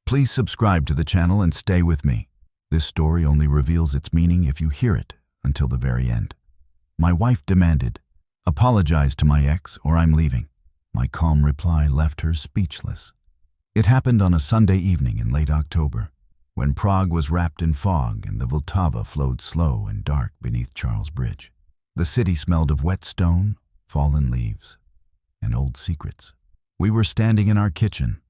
Please subscribe to the channel and stay with me. This story only reveals its meaning if you hear it until the very end. My wife demanded, "Apologize to my ex or I'm leaving." My calm reply left her speechless. It happened on a Sunday evening in late October, when Prague was wrapped in fog and the Vltava flowed slow and dark beneath Charles Bridge. The city smelled of wet stone, fallen leaves, and old secrets. We were standing in our kitchen,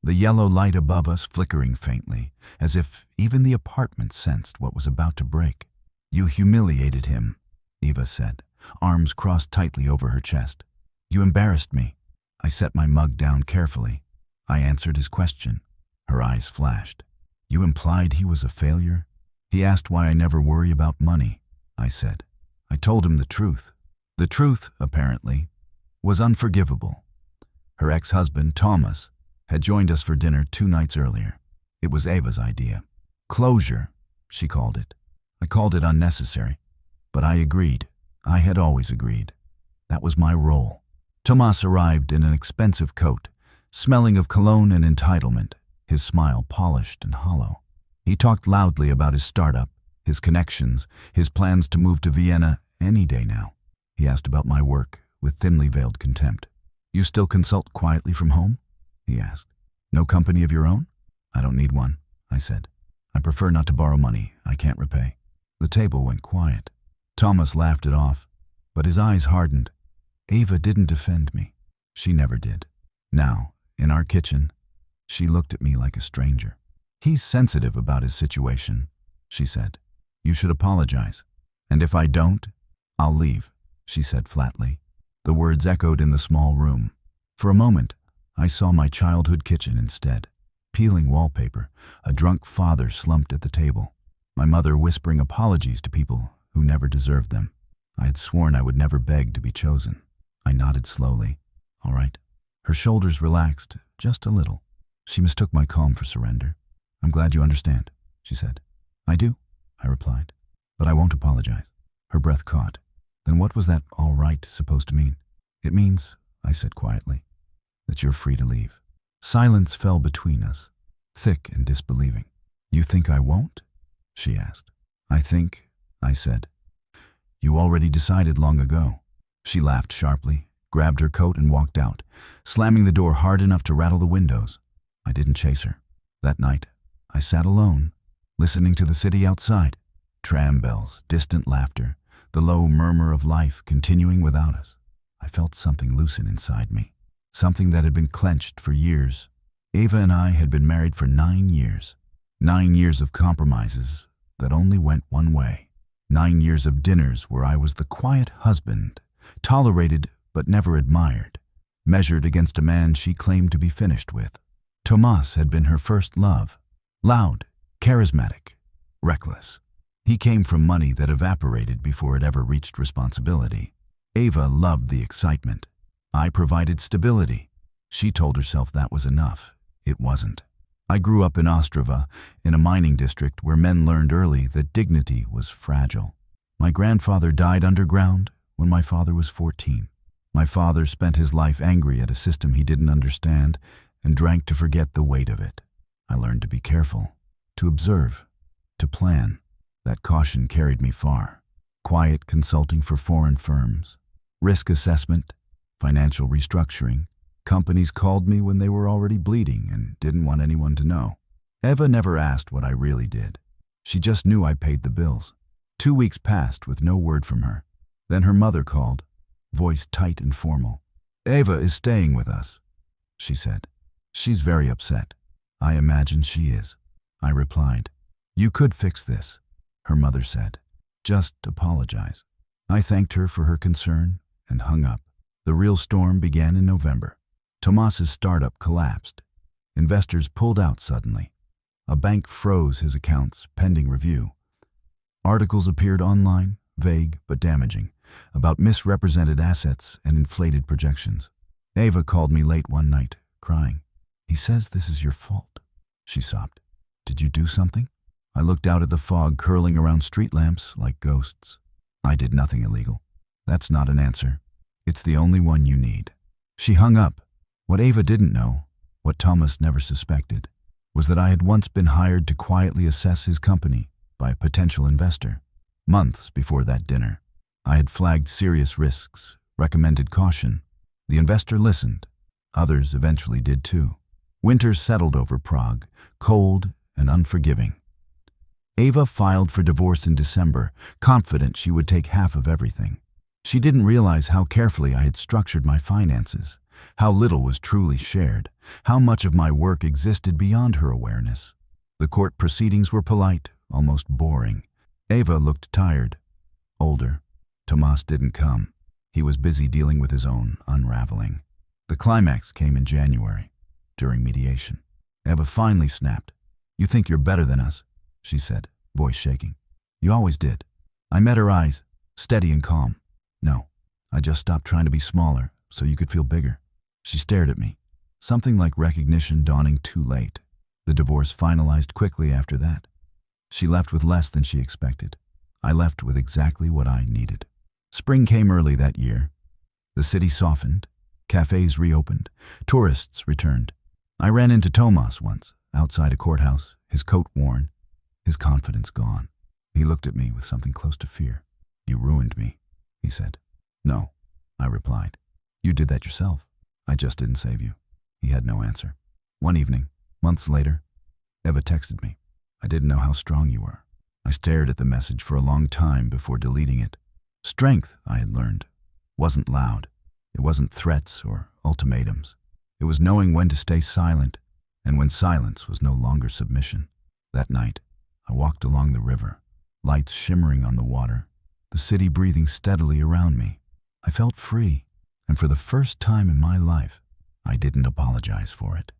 the yellow light above us flickering faintly, as if even the apartment sensed what was about to break. "You humiliated him," Eva said, arms crossed tightly over her chest. "You embarrassed me." I set my mug down carefully. I answered his question. Her eyes flashed. "You implied he was a failure?" "He asked why I never worry about money," I said. I told him the truth. The truth, apparently, was unforgivable. Her ex-husband, Thomas, had joined us for dinner 2 nights earlier. It was Eva's idea. Closure, she called it. I called it unnecessary, but I agreed. I had always agreed. That was my role. Thomas arrived in an expensive coat, smelling of cologne and entitlement, his smile polished and hollow. He talked loudly about his startup, his connections, his plans to move to Vienna any day now. He asked about my work with thinly veiled contempt. "You still consult quietly from home?" he asked. "No company of your own?" "I don't need one," I said. "I prefer not to borrow money I can't repay." The table went quiet. Thomas laughed it off, but his eyes hardened. Eva didn't defend me. She never did. Now, in our kitchen, she looked at me like a stranger. "He's sensitive about his situation," she said. "You should apologize. And if I don't, I'll leave," she said flatly. The words echoed in the small room. For a moment, I saw my childhood kitchen instead. Peeling wallpaper, a drunk father slumped at the table, my mother whispering apologies to people who never deserved them. I had sworn I would never beg to be chosen. I nodded slowly. "All right." Her shoulders relaxed, just a little. She mistook my calm for surrender. "I'm glad you understand," she said. "I do," I replied, "but I won't apologize." Her breath caught. "Then what was that 'all right' supposed to mean?" "It means," I said quietly, "that you're free to leave." Silence fell between us, thick and disbelieving. "You think I won't?" she asked. "I think," I said. "You already decided long ago." She laughed sharply, grabbed her coat and walked out, slamming the door hard enough to rattle the windows. I didn't chase her. That night, I sat alone, listening to the city outside. Tram bells, distant laughter, the low murmur of life continuing without us. I felt something loosen inside me, something that had been clenched for years. Eva and I had been married for 9 years. 9 years of compromises that only went one way. 9 years of dinners where I was the quiet husband, tolerated but never admired, measured against a man she claimed to be finished with. Thomas had been her first love, loud, charismatic, reckless. He came from money that evaporated before it ever reached responsibility. Eva loved the excitement. I provided stability. She told herself that was enough. It wasn't. I grew up in Ostrava, in a mining district where men learned early that dignity was fragile. My grandfather died underground when my father was 14. My father spent his life angry at a system he didn't understand and drank to forget the weight of it. I learned to be careful, to observe, to plan. That caution carried me far. Quiet consulting for foreign firms, risk assessment, financial restructuring. Companies called me when they were already bleeding and didn't want anyone to know. Eva never asked what I really did. She just knew I paid the bills. 2 weeks passed with no word from her. Then her mother called, voice tight and formal. "Eva is staying with us," she said. "She's very upset." "I imagine she is," I replied. "You could fix this," her mother said. "Just apologize." I thanked her for her concern and hung up. The real storm began in November. Thomas's startup collapsed. Investors pulled out suddenly. A bank froze his accounts pending review. Articles appeared online, vague but damaging, about misrepresented assets and inflated projections. Eva called me late one night, crying. "He says this is your fault," she sobbed. "Did you do something?" I looked out at the fog curling around street lamps like ghosts. "I did nothing illegal." "That's not an answer. It's the only one you need." She hung up. What Eva didn't know, what Thomas never suspected, was that I had once been hired to quietly assess his company by a potential investor. Months before that dinner, I had flagged serious risks, recommended caution. The investor listened. Others eventually did too. Winter settled over Prague, cold and unforgiving. Ava filed for divorce in December, confident she would take half of everything. She didn't realize how carefully I had structured my finances, how little was truly shared, how much of my work existed beyond her awareness. The court proceedings were polite, almost boring. Ava looked tired, older. Tomas didn't come. He was busy dealing with his own unraveling. The climax came in January, during mediation. Ava finally snapped. "You think you're better than us," she said, voice shaking. "You always did." I met her eyes, steady and calm. "No, I just stopped trying to be smaller so you could feel bigger." She stared at me, something like recognition dawning too late. The divorce finalized quickly after that. She left with less than she expected. I left with exactly what I needed. Spring came early that year. The city softened. Cafes reopened. Tourists returned. I ran into Tomas once, outside a courthouse, his coat worn, his confidence gone. He looked at me with something close to fear. "You ruined me," he said. "No," I replied. "You did that yourself. I just didn't save you." He had no answer. One evening, months later, Eva texted me. "I didn't know how strong you were." I stared at the message for a long time before deleting it. Strength, I had learned, wasn't loud. It wasn't threats or ultimatums. It was knowing when to stay silent, and when silence was no longer submission. That night, I walked along the river, lights shimmering on the water, the city breathing steadily around me. I felt free, and for the first time in my life, I didn't apologize for it.